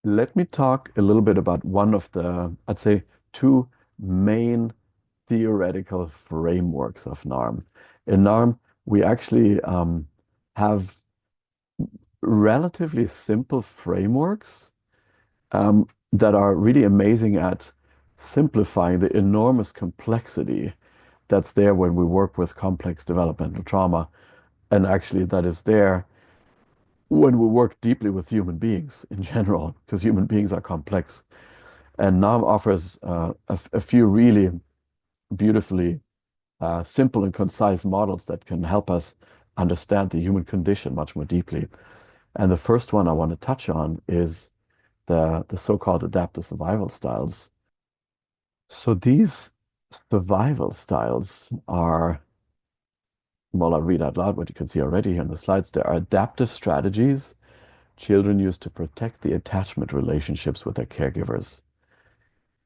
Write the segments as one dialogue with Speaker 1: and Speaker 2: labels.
Speaker 1: Let me talk a little bit about one of the, I'd say, two main theoretical frameworks of NARM. In NARM, we actually have relatively simple frameworks that are really amazing at simplifying the enormous complexity that's there when we work with complex developmental trauma, and actually that is there when we work deeply with human beings in general, because human beings are complex. And NAM offers a few really beautifully simple and concise models that can help us understand the human condition much more deeply. And the first one I want to touch on is the so-called adaptive survival styles. So these survival styles are, well, I'll read out loud what you can see already here in the slides. There are adaptive strategies children use to protect the attachment relationships with their caregivers.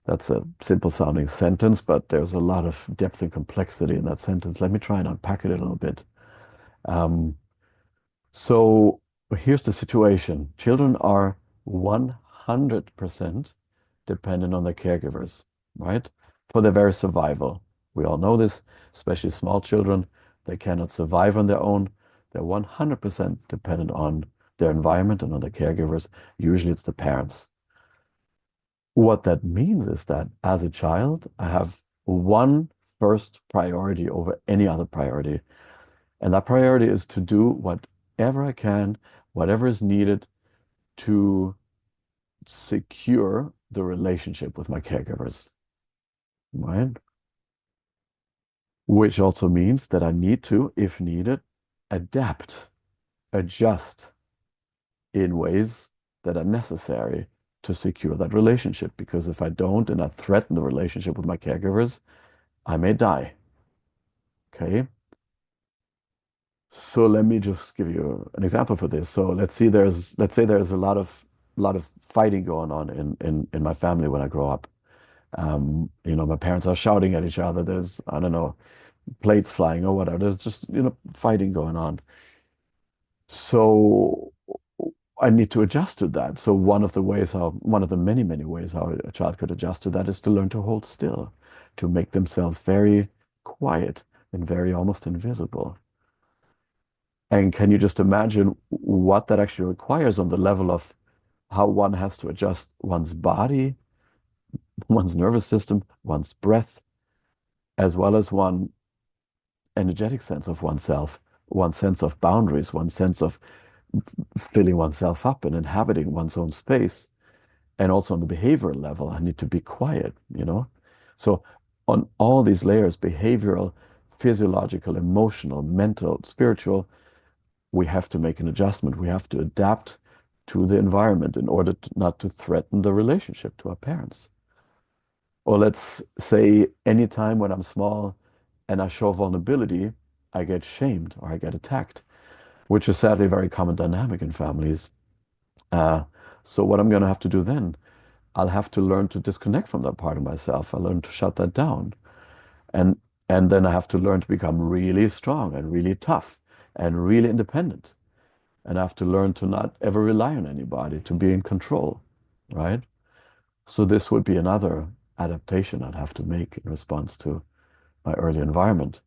Speaker 1: That's a simple sounding sentence, but there's a lot of depth and complexity in that sentence. Let me try and unpack it a little bit. Um, so here's the situation. Children are 100% dependent on their caregivers, right? For their very survival. We all know this, especially small children. They cannot survive on their own. They're 100% dependent on their environment and on their caregivers. Usually it's the parents. What that means is that as a child, I have one first priority over any other priority. And that priority is to do whatever I can, whatever is needed to secure the relationship with my caregivers, right? Which also means that I need to, if needed, adapt, adjust in ways that are necessary to secure that relationship. Because if I don't and I threaten the relationship with my caregivers, I may die. Okay. So let me just give you an example for this. So let's say there's a lot of fighting going on in my family when I grow up. My parents are shouting at each other. There's, I don't know, plates flying or whatever. There's just, fighting going on. So I need to adjust to that. So one of the many, many ways how a child could adjust to that is to learn to hold still, to make themselves very quiet and very almost invisible. And can you just imagine what that actually requires on the level of how one has to adjust one's body, one's nervous system, one's breath, as well as one energetic sense of oneself, one sense of boundaries, one sense of filling oneself up and inhabiting one's own space. And also on the behavioral level, I need to be quiet. So on all these layers, behavioral, physiological, emotional, mental, spiritual, we have to make an adjustment. We have to adapt to the environment in order not to threaten the relationship to our parents. Or let's say anytime when I'm small and I show vulnerability, I get shamed or I get attacked, which is sadly a very common dynamic in families. Uh, so what I'm going to have to do then, I'll have to learn to disconnect from that part of myself. I learn to shut that down. And and then I have to learn to become really strong and really tough and really independent. And I have to learn to not ever rely on anybody, to be in control, right? So this would be another adaptation I'd have to make in response to my early environment.